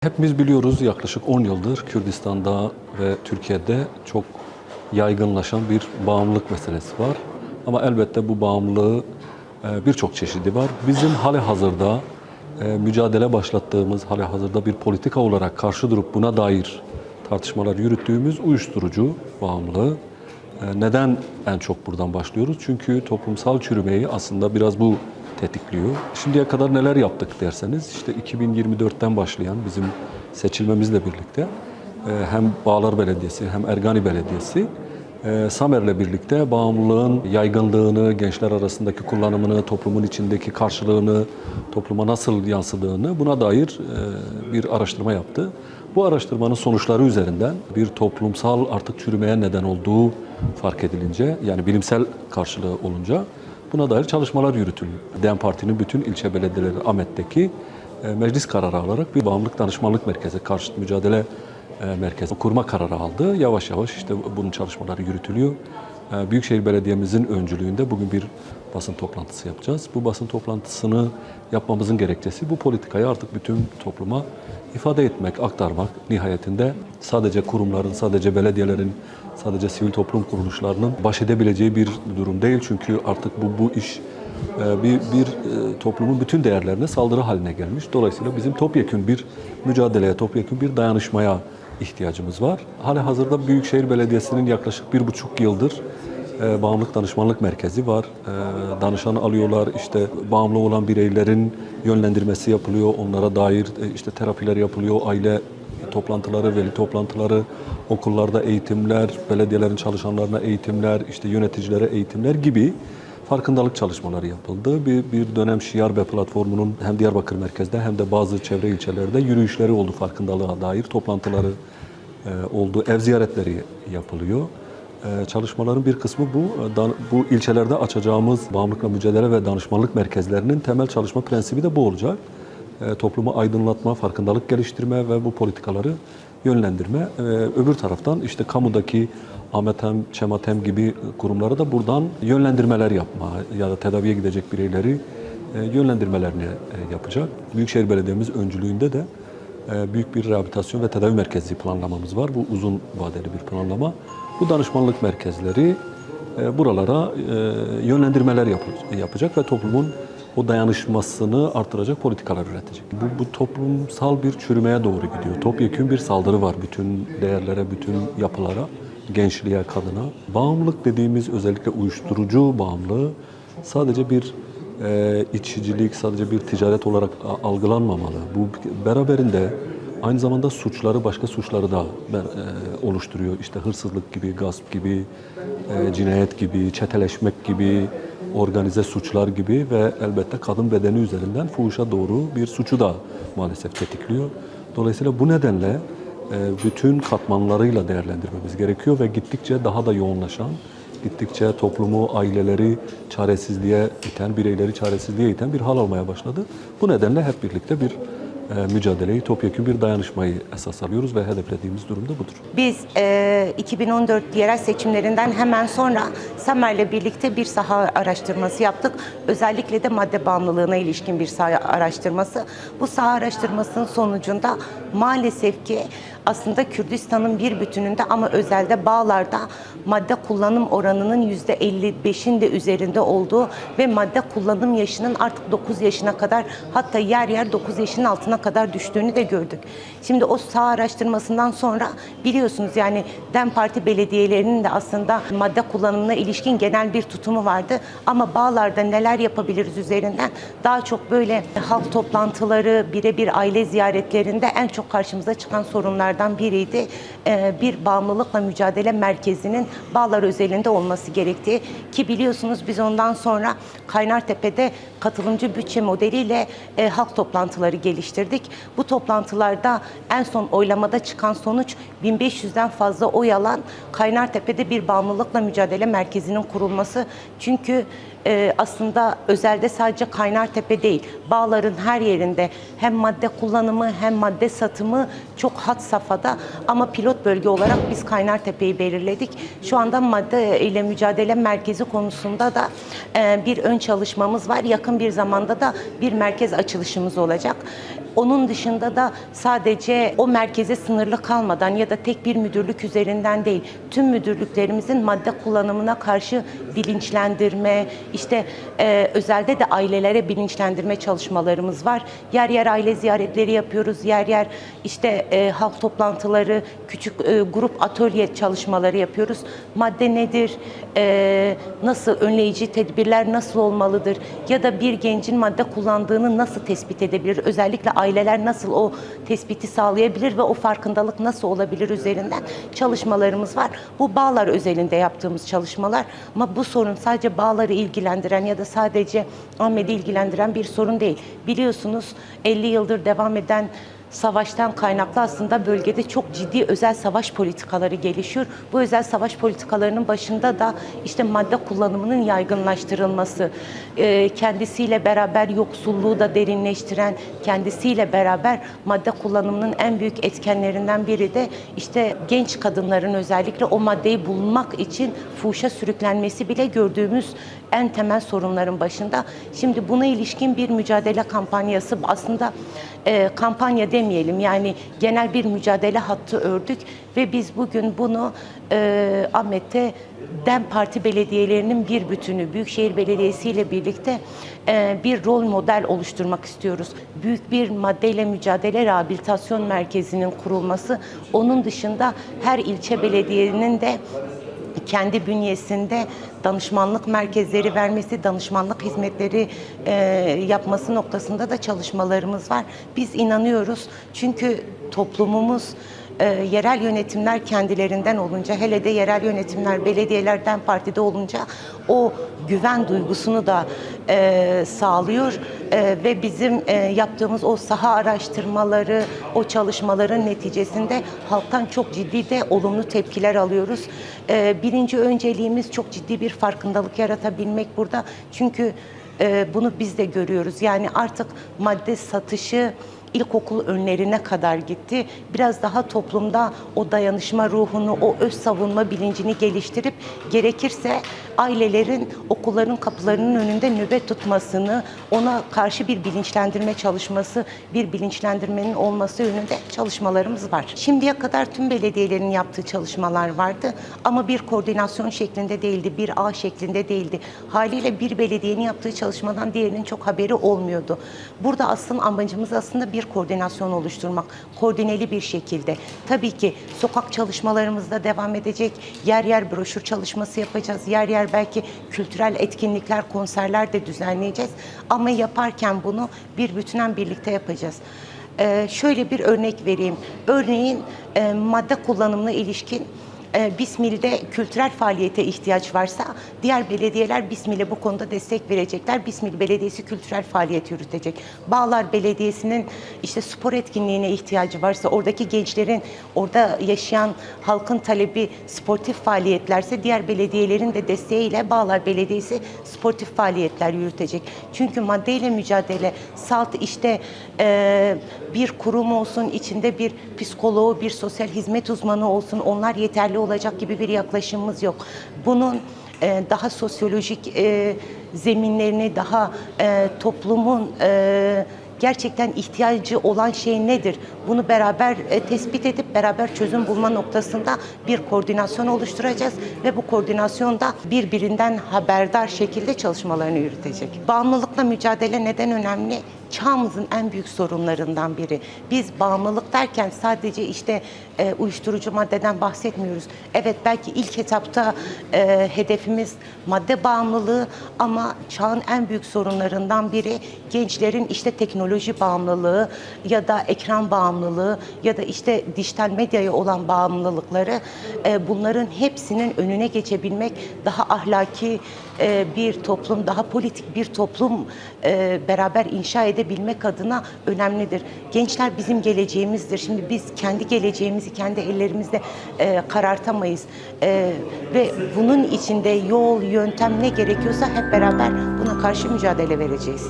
Hepimiz biliyoruz yaklaşık 10 yıldır Kürdistan'da ve Türkiye'de çok yaygınlaşan bir bağımlılık meselesi var. Ama elbette bu bağımlılığı birçok çeşidi var. Bizim halihazırda mücadele başlattığımız, halihazırda bir politika olarak karşı durup buna dair tartışmalar yürüttüğümüz uyuşturucu bağımlılığı. Neden en çok buradan başlıyoruz? Çünkü toplumsal çürümeyi aslında biraz bu tetikliyor. Şimdiye kadar neler yaptık derseniz, işte 2024'ten başlayan bizim seçilmemizle birlikte hem Bağlar Belediyesi hem Ergani Belediyesi Samer'le birlikte bağımlılığın yaygınlığını, gençler arasındaki kullanımını, toplumun içindeki karşılığını, topluma nasıl yansıdığını buna dair bir araştırma yaptı. Bu araştırmanın sonuçları üzerinden bir toplumsal artık çürümeye neden olduğu fark edilince, yani bilimsel karşılığı olunca buna dair çalışmalar yürütülüyor. DEM Parti'nin bütün ilçe belediyeleri Ahmet'teki meclis kararı alarak bir bağımlılık danışmanlık merkezi, karşıt mücadele merkezi kurma kararı aldı. Yavaş yavaş işte bunun çalışmaları yürütülüyor. Büyükşehir Belediye'mizin öncülüğünde bugün bir basın toplantısı yapacağız. Bu basın toplantısını yapmamızın gerekçesi bu politikayı artık bütün topluma ifade etmek, aktarmak. Nihayetinde sadece kurumların, sadece belediyelerin, sadece sivil toplum kuruluşlarının baş edebileceği bir durum değil. Çünkü artık bu iş bir toplumun bütün değerlerine saldırı haline gelmiş. Dolayısıyla bizim topyekün bir mücadeleye, topyekün bir dayanışmaya ihtiyacımız var. Halihazırda Büyükşehir Belediyesi'nin yaklaşık 1,5 yıldır bağımlılık danışmanlık merkezi var. Danışan alıyorlar, işte bağımlı olan bireylerin yönlendirmesi yapılıyor, onlara dair işte terapiler yapılıyor, aile toplantıları, veli toplantıları, okullarda eğitimler, belediyelerin çalışanlarına eğitimler, işte yöneticilere eğitimler gibi farkındalık çalışmaları yapıldı. Bir dönem Şiarbe platformunun hem Diyarbakır merkezde hem de bazı çevre ilçelerde yürüyüşleri oldu, farkındalığa dair toplantıları oldu, ev ziyaretleri yapılıyor. Çalışmaların bir kısmı bu. Bu ilçelerde açacağımız bağımlılıkla mücadele ve danışmanlık merkezlerinin temel çalışma prensibi de bu olacak. Toplumu aydınlatma, farkındalık geliştirme ve bu politikaları yönlendirme. Öbür taraftan işte kamudaki Ahmetem, Çematem gibi kurumlara da buradan yönlendirmeler yapma ya da tedaviye gidecek bireyleri yönlendirmelerini yapacak. Büyükşehir Belediye'miz öncülüğünde de büyük bir rehabilitasyon ve tedavi merkezi planlamamız var. Bu uzun vadeli bir planlama. Bu danışmanlık merkezleri buralara yönlendirmeler yapacak ve toplumun o dayanışmasını artıracak politikalar üretecek. Bu toplumsal bir çürümeye doğru gidiyor. Topyekün bir saldırı var bütün değerlere, bütün yapılara, gençliğe, kadına. Bağımlılık dediğimiz, özellikle uyuşturucu bağımlılığı sadece bir içicilik, sadece bir ticaret olarak algılanmamalı. Bu beraberinde aynı zamanda suçları, başka suçları da oluşturuyor. İşte hırsızlık gibi, gasp gibi, cinayet gibi, çeteleşmek gibi, organize suçlar gibi ve elbette kadın bedeni üzerinden fuhuşa doğru bir suçu da maalesef tetikliyor. Dolayısıyla bu nedenle bütün katmanlarıyla değerlendirmemiz gerekiyor ve gittikçe daha da yoğunlaşan, gittikçe toplumu, aileleri çaresizliğe iten, bireyleri çaresizliğe iten bir hal almaya başladı. Bu nedenle hep birlikte bir mücadeleyi, topyekün bir dayanışmayı esas alıyoruz ve hedeflediğimiz durum da budur. Biz 2014 yerel seçimlerinden hemen sonra Samer'le birlikte bir saha araştırması yaptık. Özellikle de madde bağımlılığına ilişkin bir saha araştırması. Bu saha araştırmasının sonucunda maalesef ki aslında Kürdistan'ın bir bütününde ama özelde Bağlar'da madde kullanım oranının %55'in de üzerinde olduğu ve madde kullanım yaşının artık 9 yaşına kadar, hatta yer yer 9 yaşın altına kadar düştüğünü de gördük. Şimdi o saha araştırmasından sonra biliyorsunuz yani DEM Parti belediyelerinin de aslında madde kullanımına ilişkin genel bir tutumu vardı. Ama Bağlar'da neler yapabiliriz üzerinden daha çok böyle halk toplantıları, birebir aile ziyaretlerinde en çok karşımıza çıkan sorunlardan biriydi. Bir bağımlılıkla mücadele merkezinin Bağlar özelinde olması gerektiği ki biliyorsunuz biz ondan sonra Kaynartepe'de katılımcı bütçe modeliyle halk toplantıları geliştirdik. Bu toplantılarda en son oylamada çıkan sonuç 1500'den fazla oy alan Kaynartepe'de bir bağımlılıkla mücadele merkezinin kurulması. Çünkü aslında özelde sadece Kaynartepe değil, Bağlar'ın her yerinde hem madde kullanımı hem madde satımı çok had safhada ama pilot bölge olarak biz Kaynartepe'yi belirledik. Şu anda madde ile mücadele merkezi konusunda da bir ön çalışmamız var. Yakın bir zamanda da bir merkez açılışımız olacak. Onun dışında da sadece o merkeze sınırlı kalmadan ya da tek bir müdürlük üzerinden değil, tüm müdürlüklerimizin madde kullanımına karşı bilinçlendirme, işte özelde de ailelere bilinçlendirme çalışmalarımız var. Yer yer aile ziyaretleri yapıyoruz, yer yer işte halk toplantıları, küçük grup atölye çalışmaları yapıyoruz. Madde nedir, nasıl önleyici tedbirler nasıl olmalıdır ya da bir gencin madde kullandığını nasıl tespit edebilir, özellikle aileler nasıl o tespiti sağlayabilir ve o farkındalık nasıl olabilir üzerinden çalışmalarımız var. Bu Bağlar özelinde yaptığımız çalışmalar ama bu sorun sadece Bağlar'ı ilgilendiren ya da sadece Ahmet'i ilgilendiren bir sorun değil. Biliyorsunuz 50 yıldır devam eden savaştan kaynaklı aslında bölgede çok ciddi özel savaş politikaları gelişiyor. Bu özel savaş politikalarının başında da işte madde kullanımının yaygınlaştırılması, kendisiyle beraber yoksulluğu da derinleştiren, kendisiyle beraber madde kullanımının en büyük etkenlerinden biri de işte genç kadınların özellikle o maddeyi bulmak için fuhuşa sürüklenmesi bile gördüğümüz en temel sorunların başında. Şimdi buna ilişkin bir mücadele kampanyası aslında kampanya demeyelim, yani genel bir mücadele hattı ördük ve biz bugün bunu Ahmet'te DEM Parti belediyelerinin bir bütünü, Büyükşehir Belediyesi ile birlikte bir rol model oluşturmak istiyoruz. Büyük bir maddeyle mücadele rehabilitasyon merkezinin kurulması, onun dışında her ilçe belediyenin de kendi bünyesinde danışmanlık merkezleri vermesi, danışmanlık hizmetleri yapması noktasında da çalışmalarımız var. Biz inanıyoruz çünkü toplumumuz yerel yönetimler kendilerinden olunca, hele de yerel yönetimler belediyelerden partide olunca o güven duygusunu da sağlıyor ve bizim yaptığımız o saha araştırmaları, o çalışmaların neticesinde halktan çok ciddi de olumlu tepkiler alıyoruz. Birinci önceliğimiz çok ciddi bir farkındalık yaratabilmek burada. Çünkü bunu biz de görüyoruz. Yani artık madde satışı ilkokul önlerine kadar gitti. Biraz daha toplumda o dayanışma ruhunu, o öz savunma bilincini geliştirip gerekirse ailelerin okulların kapılarının önünde nöbet tutmasını, ona karşı bir bilinçlendirme çalışması, bir bilinçlendirmenin olması yönünde çalışmalarımız var. Şimdiye kadar tüm belediyelerin yaptığı çalışmalar vardı ama bir koordinasyon şeklinde değildi, bir ağ şeklinde değildi. Haliyle bir belediyenin yaptığı çalışmadan diğerinin çok haberi olmuyordu. Burada amacımız aslında bir koordinasyon oluşturmak, koordineli bir şekilde. Tabii ki sokak çalışmalarımız da devam edecek, yer yer broşür çalışması yapacağız, yer yer belki kültürel etkinlikler, konserler de düzenleyeceğiz. Ama yaparken bunu bir bütünen birlikte yapacağız. Şöyle bir örnek vereyim. Örneğin madde kullanımına ilişkin Bismil'de kültürel faaliyete ihtiyaç varsa diğer belediyeler Bismil'e bu konuda destek verecekler. Bismil Belediyesi kültürel faaliyet yürütecek. Bağlar Belediyesi'nin işte spor etkinliğine ihtiyacı varsa, oradaki gençlerin, orada yaşayan halkın talebi sportif faaliyetlerse diğer belediyelerin de desteğiyle Bağlar Belediyesi sportif faaliyetler yürütecek. Çünkü maddeyle mücadele, SALT işte bir kurum olsun, içinde bir psikoloğu, bir sosyal hizmet uzmanı olsun, onlar yeterli olacak gibi bir yaklaşımımız yok. Bunun daha sosyolojik zeminlerini, daha toplumun gerçekten ihtiyacı olan şey nedir? Bunu beraber tespit edip beraber çözüm bulma noktasında bir koordinasyon oluşturacağız ve bu koordinasyonda birbirinden haberdar şekilde çalışmalarını yürütecek. Bağımlılıkla mücadele neden önemli? Çağımızın en büyük sorunlarından biri. Biz bağımlılık derken sadece işte uyuşturucu maddeden bahsetmiyoruz. Evet, belki ilk etapta hedefimiz madde bağımlılığı ama çağın en büyük sorunlarından biri gençlerin işte teknoloji bağımlılığı ya da ekran bağımlılığı ya da işte dijital medyaya olan bağımlılıkları. Bunların hepsinin önüne geçebilmek, daha ahlaki bir toplum, daha politik bir toplum beraber inşa edebilmek adına önemlidir. Gençler bizim geleceğimizdir. Şimdi biz kendi geleceğimizi kendi ellerimizle karartamayız. Ve bunun içinde yol, yöntem ne gerekiyorsa hep beraber buna karşı mücadele vereceğiz.